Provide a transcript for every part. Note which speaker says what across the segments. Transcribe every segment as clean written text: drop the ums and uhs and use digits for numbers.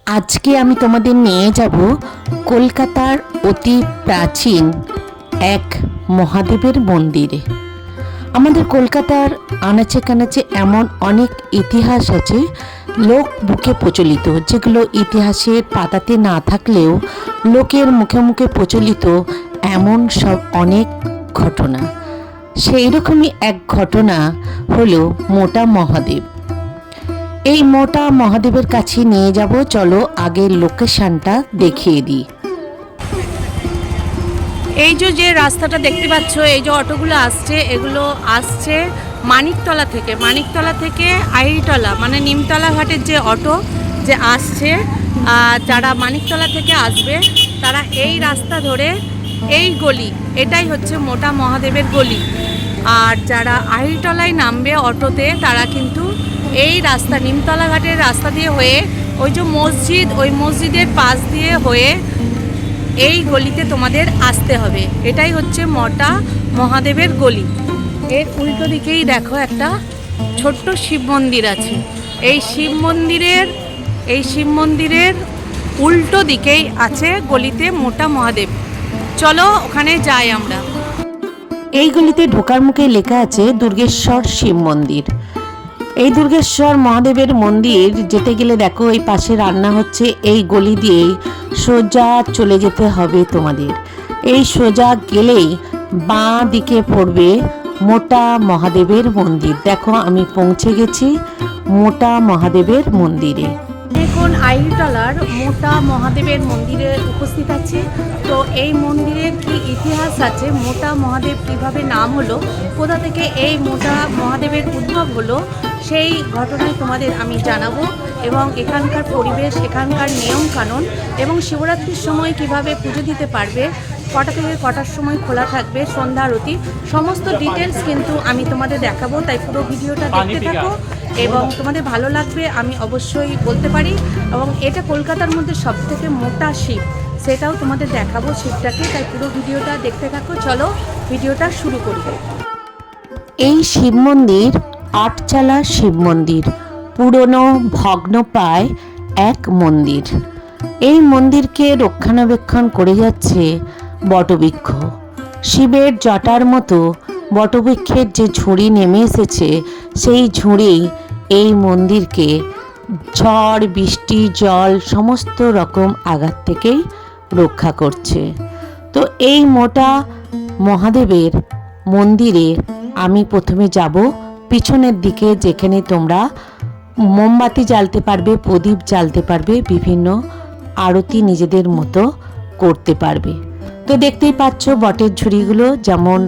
Speaker 1: আজকে আমি তোমাদের নিয়ে যাব কলকাতার অতি প্রাচীন এক মহাদেবের মন্দিরে। আমাদের কলকাতার আনাচে কানাচে এমন অনেক ইতিহাস আছে লোক বুকে প্রচলিত, যেগুলো ইতিহাসের পাতাতে না থাকলেও লোকের মুখে মুখে প্রচলিত এমন সব অনেক ঘটনা। সেই রকমই এক ঘটনা হলো মোটা মহাদেব। এই মোটা মহাদেবের কাছে নিয়ে যাব, চলো আগের লোকেশনটা দেখিয়ে দিই।
Speaker 2: এই যে রাস্তাটা দেখতে পাচ্ছ, এই যে অটোগুলো আসছে, এগুলো আসছে মানিকতলা থেকে আহিরিটলা মানে নিমতলা ঘাটের যে অটো যে আসছে। যারা মানিকতলা থেকে আসবে তারা এই রাস্তা ধরে এই গলি, এটাই হচ্ছে মোটা মহাদেবের গলি। আর যারা আহিরিটলায় নামবে অটোতে তারা কিন্তু এই রাস্তা নিমতলা ঘাটের রাস্তা দিয়ে হয়ে ওই যে মসজিদ, ওই মসজিদের পাশ দিয়ে হয়ে এই গলিতে তোমাদের আসতে হবে। এটাই হচ্ছে মোটা মহাদেবের গলি। এর উল্টো দিকেই দেখো একটা ছোট্ট শিব মন্দির আছে। এই শিব মন্দিরের উল্টো দিকেই আছে গলিতে মোটা মহাদেব। চলো ওখানে যাই আমরা।
Speaker 1: এই গলিতে ঢোকার মুখে লেখা আছে দুর্গেশ্বর শিব মন্দির। এই দুর্গেশ্বর মহাদেবের মন্দির যেতে গেলে দেখো এই পাশে রান্না হচ্ছে, এই গলি দিয়েই সোজা চলে যেতে হবে তোমাদের। এই সোজা গেলেই বাঁ দিকে পড়বে মোটা মহাদেবের মন্দির। দেখো আমি পৌঁছে গেছি মোটা মহাদেবের মন্দিরে।
Speaker 2: এখন আহিরিটলার মোটা মহাদেবের মন্দিরে উপস্থিত আছি। তো এই মন্দিরের কি ইতিহাস আছে, মোটা মহাদেব কিভাবে নাম হলো, কোথা থেকে এই মোটা মহাদেবের উদ্ভব হলো, সেই ঘটনায় তোমাদের আমি জানাবো। এবং এখানকার পরিবেশ, এখানকার নিয়ম কানুন এবং শিবরাত্রির সময় কিভাবে পুজো দিতে পারবে, কটা থেকে কটার সময় খোলা থাকবে, সন্ধ্যা আরতি, সমস্ত ডিটেলস কিন্তু আমি তোমাদের দেখাবো। তাই পুরো ভিডিওটা দেখতে থাকো এবং তোমাদের ভালো লাগবে আমি অবশ্যই বলতে পারি। এবং এটা কলকাতার মধ্যে সবথেকে মোটা শিব, সেটাও তোমাদের দেখাবো শিবটাকে। তাই পুরো ভিডিওটা দেখতে থাকো। চলো ভিডিওটা শুরু করি।
Speaker 1: এই শিব মন্দির আটচালা শিব মন্দির, পুরনো ভগ্নপ্রায় এক মন্দির। এই মন্দিরকে রক্ষণাবেক্ষণ করে যাচ্ছে বটবৃক্ষ। শিবের জটার মতো বটবৃক্ষের যে ঝুড়ি নেমে এসেছে, সেই ঝুড়ি এই মন্দিরকে ঝড় বৃষ্টি জল সমস্ত রকম আঘাত থেকেই রক্ষা করছে। তো এই মোটা মহাদেবের মন্দিরে আমি প্রথমে যাব পিছনের দিকে, যেখানে তোমরা মোমবাতি জ্বালতে পারবে, প্রদীপ জ্বালতে পারবে, বিভিন্ন আরতি নিজেদের মতো করতে পারবে। তো দেখতেই পাচ্ছ বটের ঝুড়িগুলো যেমন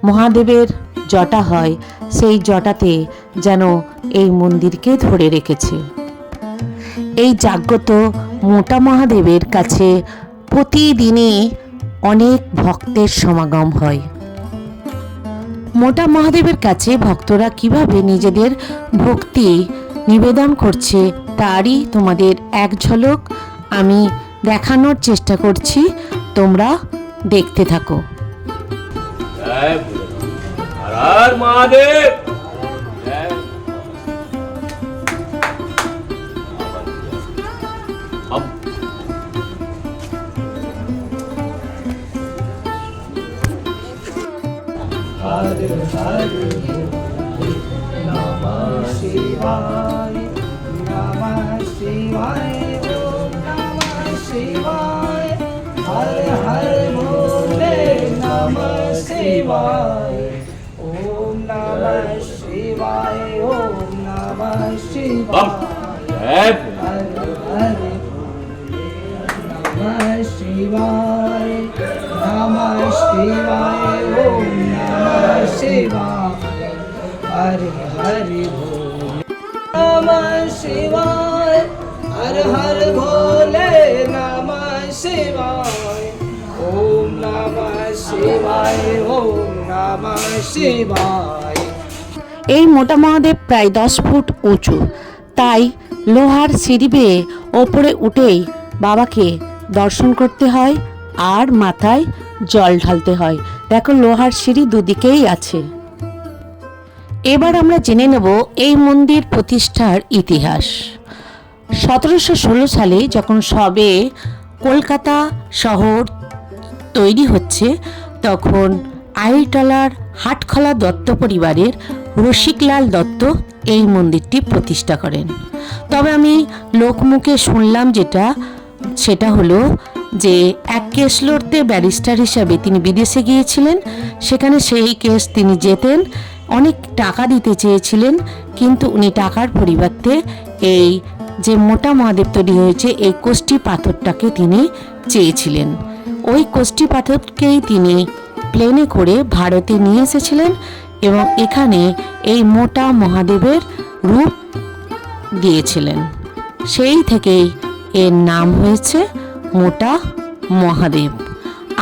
Speaker 1: মহাদেবের জটা হয়, সেই জটাতে যেন এই মন্দিরকে ধরে রেখেছে। এই জাগ্রত মোটা মহাদেবের কাছে প্রতিদিনই অনেক ভক্তের সমাগম হয়। মোটা মহাদেবের কাছে ভক্তরা কিভাবে নিজেদের ভক্তি নিবেদন করছে তারই তোমাদের এক ঝলক আমি দেখানোর চেষ্টা করছি, তোমরা দেখতে থাকো।
Speaker 3: Mahadev Hare Hare Namah Shivaya Namah Shivaya Om Namah Shivaya Hare Hare Bole Namah Shivaya Om Namah Shivaya Om Namah Shivaya Hare Hare Namah Shivaya Namah Shivaya Om Namah Shivaya Hare Hare Bole Namah Shivaya Hare Hare Bole Namah Shivaya Om Namah Shivaya Om Namah Shivaya।
Speaker 1: এই মোটা মহাদেব প্রায় 10 foot উঁচু, তাই লোহার সিঁড়ি বেয়ে ওপরে উঠেই বাবাকে দর্শন করতে হয় আর মাথায় জল ঢালতে হয়। দেখো লোহার সিঁড়ি দুদিকেই আছে। এবার আমরা জেনে নেব এই মন্দির প্রতিষ্ঠার ইতিহাস। 1716 সালে যখন সবে কলকাতা শহর তৈরি হচ্ছে, তখন আইটলার হাটখলা দত্ত পরিবারের রসিকলাল দত্ত এই মন্দিরটি প্রতিষ্ঠা করেন। তবে আমি লোকমুখে শুনলাম সেটা হলো যে এক কেস লড়তে ব্যারিস্টার হিসাবে তিনি বিদেশে গিয়েছিলেন। সেখানে সেই কেস তিনি জেতেন, অনেক টাকা দিতে চেয়েছিলেন, কিন্তু উনি টাকার পরিবর্তে এই যে মোটা মহাদেব তৈরি হয়েছে এই কোষ্ঠী পাথরটাকে তিনি চেয়েছিলেন। ওই কোষ্ঠী পাথরকেই তিনি প্লেনে করে ভারতে নিয়ে এসেছিলেন এবং এখানে এই মোটা মহাদেবের রূপ দিয়েছিলেন। সেই থেকেই এর নাম হয়েছে মোটা মহাদেব।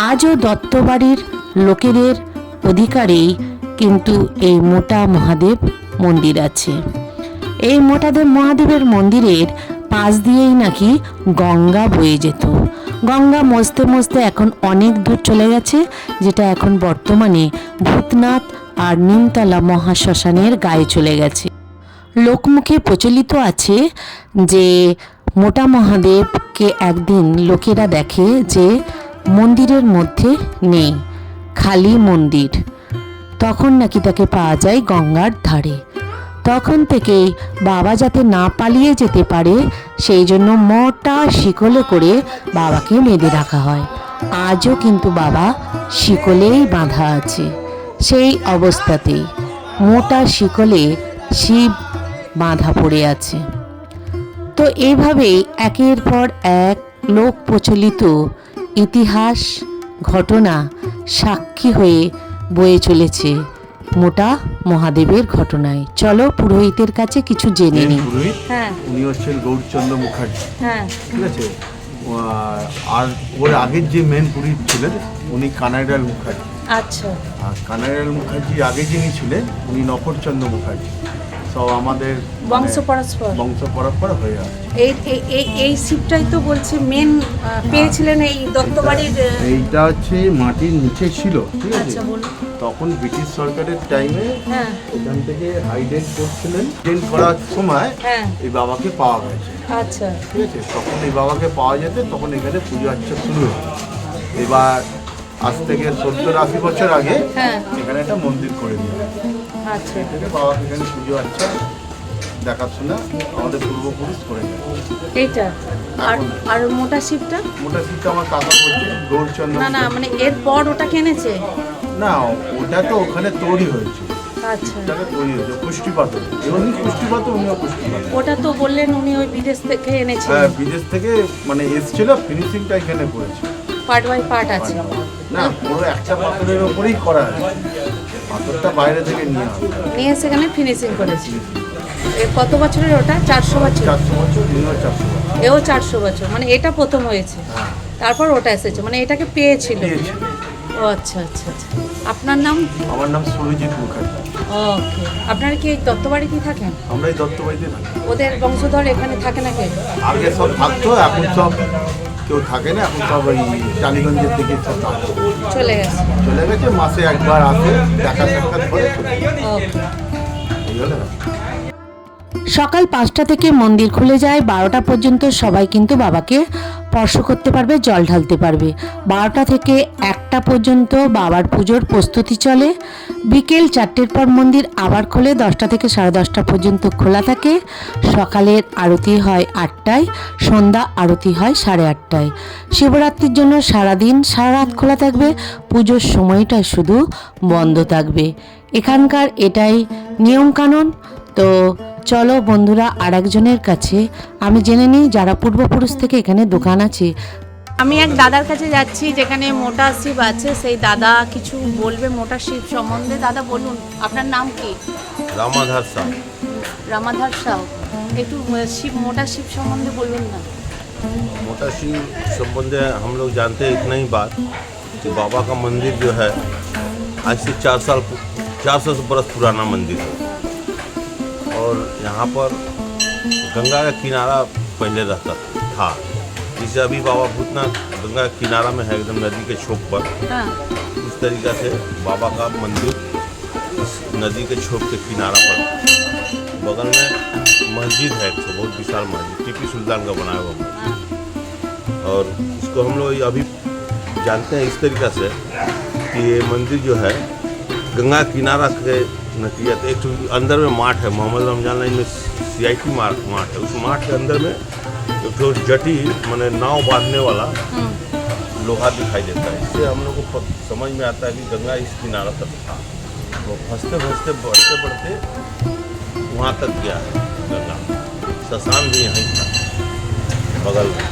Speaker 1: আজও দত্তবাড়ির লোকেদের অধিকারেই কিন্তু এই মোটা মহাদেব মন্দির আছে। এই মোটাদেব মহাদেবের মন্দিরের পাশ দিয়েই নাকি গঙ্গা বয়ে যেত। গঙ্গা মজতে মজতে এখন অনেক দূর চলে গেছে, যেটা এখন বর্তমানে ভূতনাথ আর নিমতলা মহাশ্মশানের গায়ে চলে গেছে। লোকমুখে প্রচলিত আছে যে মোটা মহাদেবকে একদিন লোকেরা দেখে যে মন্দিরের মধ্যে নেই, খালি মন্দির। তখন নাকি তাকে পাওয়া যায় গঙ্গার ধারে। তখন থেকেই বাবা যাতে না পালিয়ে যেতে পারে সেই জন্য মোটা শিকলে করে বাবাকে বেঁধে রাখা হয়। আজও কিন্তু বাবা শিকলেই বাঁধা আছে। সেই অবস্থাতেই মোটা শিকলে শিব বাঁধা পড়ে আছে। তো এইভাবেই একের পর এক লোক প্রচলিত ইতিহাস ঘটনা সাক্ষী হয়ে বয়ে চলেছে মোটা মহাদেবের ঘটনায়। চলো পুরোহিতের কাছে কিছু জেনে নিই।
Speaker 4: পুরোহিত
Speaker 2: হ্যাঁ
Speaker 4: উনি হচ্ছেন গৌরচন্দ্র মুখার্জি,
Speaker 2: হ্যাঁ
Speaker 4: ঠিক আছে। আর ওর আগের যে মেন পুরোহিত ছিলেন উনি কানাইলাল মুখার্জি।
Speaker 2: আচ্ছা
Speaker 4: আর কানাইলাল মুখার্জি আগে যিনি ছিলেন উনি নফরচন্দ্র মুখার্জি। সব আমাদের
Speaker 2: বংশ পরস্পর
Speaker 4: বংশ পরম্পরা হয়ে আছে।
Speaker 2: এই শিবটাই তো বলছে মেন পেয়েছিলেন এই দত্তবাড়ির।
Speaker 4: এইটা হচ্ছে মাটির নিচে ছিল, ঠিক আছে।
Speaker 2: আচ্ছা বলুন।
Speaker 4: তখন ব্রিটিশ সরকারের টাইমে
Speaker 2: হ্যাঁ
Speaker 4: এখান থেকে আইডেন্ট করছিলেন, আইডেন্ট করার সময়
Speaker 2: হ্যাঁ
Speaker 4: এই বাবাকে পাওয়া গেছে,
Speaker 2: আচ্ছা
Speaker 4: ঠিক আছে। তখন এই বাবাকে পাওয়া যেত, তখন এখানে পুজো আর্চা শুরু হয়। এবার আজ থেকে 70-80 বছর আগে
Speaker 2: হ্যাঁ
Speaker 4: এখানে একটা মন্দির করে দিল।
Speaker 2: আচ্ছা
Speaker 4: থেকে বাবাকে এখানে পুজো আর্চা দেখাশোনা আমাদের পূর্বপুরুষ করে দেয়।
Speaker 2: এইটা আর আর মোটা শিবটা
Speaker 4: মোটা শিবটা আমার কাকা বলছে গৌরচন্দ্র।
Speaker 2: না না মানে এরপর ওটা কিনেছে।
Speaker 4: না, ওটা তো ওখানে তৈরি হয়েছে,
Speaker 2: আচ্ছা
Speaker 4: ওটাকে তৈরি হয়েছে কুষ্টি পাথর। উনি কুষ্টি পাথর, উনিও কুষ্টি পাথর।
Speaker 2: ওটা তো বললেন উনি ওই বিদেশ থেকে এনেছেন।
Speaker 4: হ্যাঁ, বিদেশ থেকে মানে এসেছিল, ফিনিশিংটা এখানে করেছে।
Speaker 2: পার্ট বাই পার্ট আছে।
Speaker 4: না, পুরো একটা পাথরের ওপরেই করা আছে, পাথরটা বাইরে থেকে নিয়ে আসে।
Speaker 2: নিয়ে সেখানে ফিনিশিং করেছে। এ কত বছরের ওটা? 400 বছর।
Speaker 4: 400 বছর, ইনিও 400 বছর।
Speaker 2: এও 400 বছর, মানে এটা প্রথম হয়েছে, তারপর ওটা এসেছে, মানে এটাকে পেয়েছিল।
Speaker 4: পেয়েছে।
Speaker 2: ও আচ্ছা আচ্ছা আচ্ছা। আপনার নাম?
Speaker 4: আমার নাম সুরজিৎ মুখার্জি।
Speaker 2: ওকে। আপনারা কি এই দত্তবাড়িতেই থাকেন?
Speaker 4: আমরা এই দত্তবাড়িতে থাকি।
Speaker 2: ওদের বংশধর এখানে থাকে নাকি?
Speaker 4: আগে সব থাকতো, এখন সব কেউ থাকে না, এখন সব ওই টালিগঞ্জের দিকে সব থাকতো,
Speaker 2: চলে গেছে।
Speaker 4: চলে গেছে। মাসে একবার আসে, দেখা সাক্ষাৎ করে চলে যায়।
Speaker 2: ওকে।
Speaker 4: এই হলো না।
Speaker 1: সকাল 5টা থেকে মন্দির খুলে যায়, 12টা পর্যন্ত সবাই কিন্তু বাবাকে স্পর্শ করতে পারবে, জল ঢালতে পারবে। 12টা থেকে 1টা পর্যন্ত বাবার পুজোর প্রস্তুতি চলে। বিকেল 4টের পর মন্দির আবার খোলে, 10টা থেকে 10:30টা পর্যন্ত খোলা থাকে। সকালের আরতি হয় 8টায়, সন্ধ্যা আরতি হয় 8:30টায়। শিবরাত্রির জন্য সারাদিন সারা রাত খোলা থাকবে, পুজোর সময়টা শুধু বন্ধ থাকবে। এখানকার এটাই নিয়মকানুন। তো চলো বন্ধুরা, আরেকজনের কাছে আমি জেনে নিই যারা পূর্বপুরুষ থেকে এখানে দোকান আছে।
Speaker 2: আমি এক দাদার কাছে যাচ্ছি যেখানে মোটা শিব আছে, সেই দাদা কিছু বলবে মোটা শিব সম্বন্ধে। দাদা বলুন, আপনার নাম কি?
Speaker 5: रामाधार साहब।
Speaker 2: রামাধার সাউ। একটু শিব মোটা শিব সম্বন্ধে বলুন না।
Speaker 5: मोटा शिव संबंध हम लोग जानते हैं इतना ही बात कि बाबा का मंदिर जो है आज से 400 बरस पुराना मंदिर है। और यहाँ पर गंगा का किनारा पहले रहता था, जिसे अभी बाबा भूतनाथ गंगा के किनारा में है, एकदम नदी के छोर पर।
Speaker 2: हाँ
Speaker 5: इस तरीक़ा से बाबा का मंदिर इस नदी के छोर के किनारा पर, बगल में मस्जिद है, एक बहुत विशाल मस्जिद, टीपू सुल्तान का बनाया हुआ मस्जिद। और इसको हम लोग अभी जानते हैं इस तरीक़ा से कि ये मंदिर जो है गंगा किनारा के नतीजा, एक तो अंदर में माठ है, मोहम्मद रमजान लाइन में CIT माठ है, उस माठ के अंदर में एक तो जटी मैंने नाव बांधने वाला लोहा दिखाई देता है। इससे हम लोग को समझ में आता है कि गंगा इस किनारा तक था। तो फंसते फंसते बढ़ते बढ़ते वहाँ तक गया है गंगा। शशान भी यहीं था बगल में।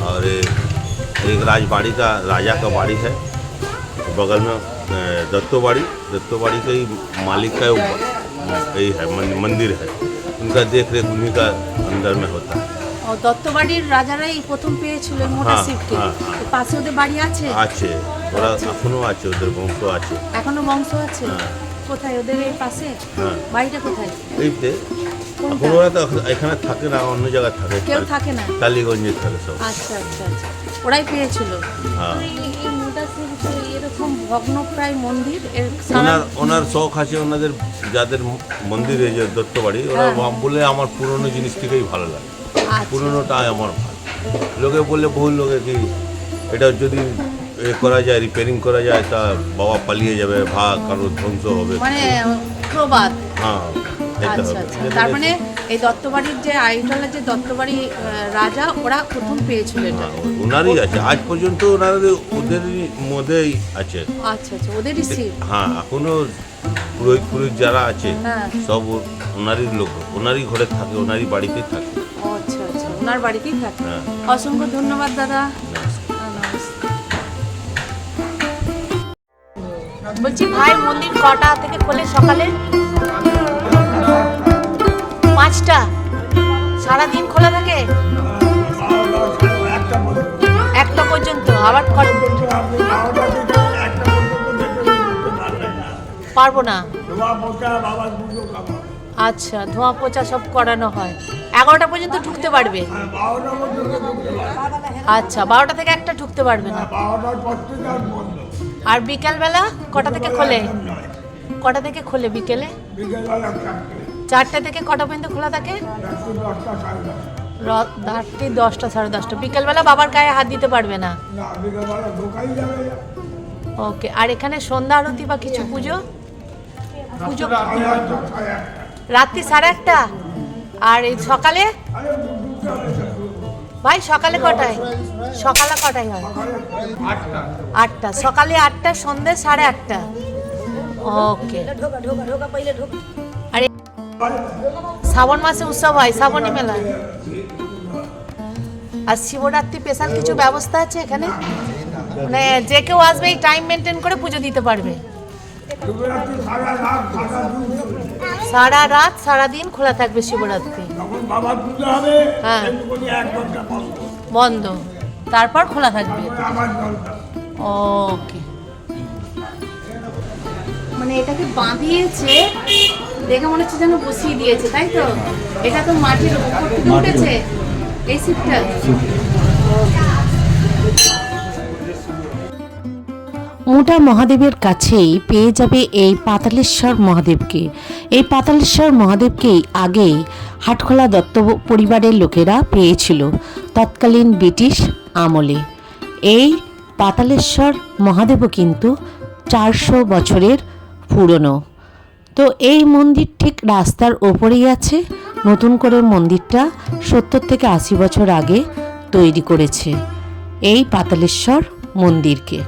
Speaker 5: और एक राजबाड़ी का राजा का बाड़ी है बगल में, दत्तोबाड़ी के ही मालिक का यही है मंदिर है, उनका देख रेख उन्हीं का अंदर में होता है।
Speaker 2: और দত্তবাড়ির রাজারাই প্রথম পেয়েছিলেন মোটা
Speaker 5: হ্যাঁ,
Speaker 2: শিবকে।
Speaker 5: হ্যাঁ, হ্যাঁ।
Speaker 2: তো পাশে ওদের বাড়ি আছে?
Speaker 5: আছে, ওরা এখনো আছে, ওদের বংশ আছে।
Speaker 2: এখনো বংশ আছে?
Speaker 5: হ্যাঁ।
Speaker 2: কোথায় ওদের এই পাশে?
Speaker 5: হ্যাঁ।
Speaker 2: বাড়িটা কোথায়?
Speaker 5: এইতে এখন ওরা তো এখানে থাকে না, অন্য জায়গায় থাকে,
Speaker 2: কেউ থাকে না?
Speaker 5: টালিগঞ্জে থাকে সব।
Speaker 2: আচ্ছা আচ্ছা আচ্ছা, ওরাই পেয়েছিল।
Speaker 5: হ্যাঁ।
Speaker 2: এই মোটা শিব এরকম ভগ্নপ্রায় মন্দির এর সারা
Speaker 5: ওনার শখ আছে, ওনাদের যাদের মন্দির এই যে দত্তবাড়ি, ওরা বলে আমার পুরনো জিনিস থেকেই ভালো লাগে, পুরনোটাই আমার ভালো। লোকে বললে বহু লোকে কি এটা যদি করা যায়, রিপেয়ারিং করা যায়, তা বাবা পালিয়ে যাবে, ভাগ কারো ধ্বংস হবে,
Speaker 2: মানে প্রবাদ।
Speaker 5: হ্যাঁ এটা
Speaker 2: আচ্ছা
Speaker 5: হবে।
Speaker 2: আচ্ছা, তার মানে এই দত্তবাড়ির যে আইটলের যে দত্তবাড়ি রাজা, ওরা প্রথম পেয়েছিল এটা।
Speaker 5: ওনারই আছে আজ পর্যন্ত, ওনাদের ওদেরই মধ্যেই আছে।
Speaker 2: আচ্ছা আচ্ছা, ওদেরই শিব।
Speaker 5: হ্যাঁ, এখনো পুরোহিত যারা আছে
Speaker 2: হ্যাঁ।
Speaker 5: সব ওনারই লোক, ওনারই ঘরে থাকে, ওনারই বাড়িতেই থাকে।
Speaker 2: ও আচ্ছা আচ্ছা, ওনার বাড়িতেই থাকে।
Speaker 5: হ্যাঁ।
Speaker 2: অসংখ্য ধন্যবাদ দাদা। বলছি ভাই, মন্দির কটা থেকে খোলে সকালে? 5টা? সারাদিন খোলা থাকে? 1টা পর্যন্ত? আবার পারবো না। আচ্ছা, ধোয়া পোছা সব করানো হয়। 11টা পর্যন্ত ঢুকতে পারবে? আচ্ছা, 12টা থেকে 1টা ঢুকতে পারবে না। আর বিকেলবেলা কটা থেকে খোলে? কটা থেকে খোলে বিকেলে? 4টা থেকে কটা পর্যন্ত খোলা থাকে? রাত্রি 10টা, 10:30। বিকেলবেলা বাবার গায়ে হাত দিতে পারবে না? ওকে। আর এখানে সন্ধ্যা আরতি বা কিছু পুজো রাত্রি 1:30? আর এই সকালে ভাই, সকালে কটায়? সকালে কটায় হয়? 8টা। সকালে 8টা, সন্ধ্যে 8:30। ওকে। আরে শ্রাবণ মাসে উৎসব হয়, শ্রাবণী মেলা। আর শিবরাত্রি স্পেশাল কিছু ব্যবস্থা আছে এখানে? মানে যে কেউ আসবে এই টাইম মেনটেন করে পুজো দিতে পারবে? সারা রাত সারাদিন খোলা থাকবে শিবরাত্রি? হ্যাঁ, বন্ধ, তারপর খোলা থাকবে। ওকে। মানে এটাকে বাঁধিয়েছে দেখে মনে হচ্ছে যেন বসিয়ে দিয়েছে, তাই তো? এটা তো মাটির উপর থেকে উঠেছে এই শিবটা।
Speaker 1: মোটা মহাদেবের কাছেই পেয়ে যাবে এই পাতালেশ্বর মহাদেবকে। এই পাতালেশ্বর মহাদেবকেই আগে হাটখোলা দত্ত পরিবারের লোকেরা পেয়েছিল তৎকালীন ব্রিটিশ আমলে। এই পাতালেশ্বর মহাদেবও কিন্তু 400 বছরের পুরনো। তো এই মন্দির ঠিক রাস্তার ওপরেই আছে। নতুন করে মন্দিরটা 70 থেকে 80 বছর আগে তৈরি করেছে এই পাতালেশ্বর মন্দিরকে।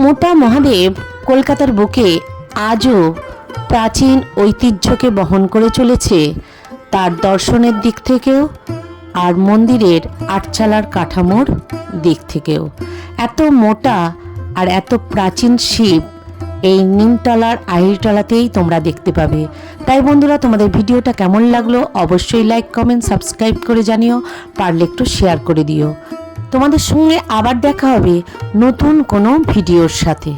Speaker 1: মোটা মহাদেব কলকাতার বুকে আজও প্রাচীন ঐতিহ্যকে বহন করে চলেছে, তার দর্শনের দিক থেকেও আর মন্দিরের আটচালার কাঠামোর দিক থেকেও। এত মোটা আর এত প্রাচীন শিব এই নিমতলার আহিরতলাতেই তোমরা দেখতে পাবে। তাই বন্ধুরা, তোমাদের ভিডিওটা কেমন লাগলো অবশ্যই লাইক, কমেন্ট, সাবস্ক্রাইব করে জানিও, পারলে একটু শেয়ার করে দিও। তোমাদের সঙ্গে আবার দেখা হবে নতুন কোনো ভিডিওর সাথে।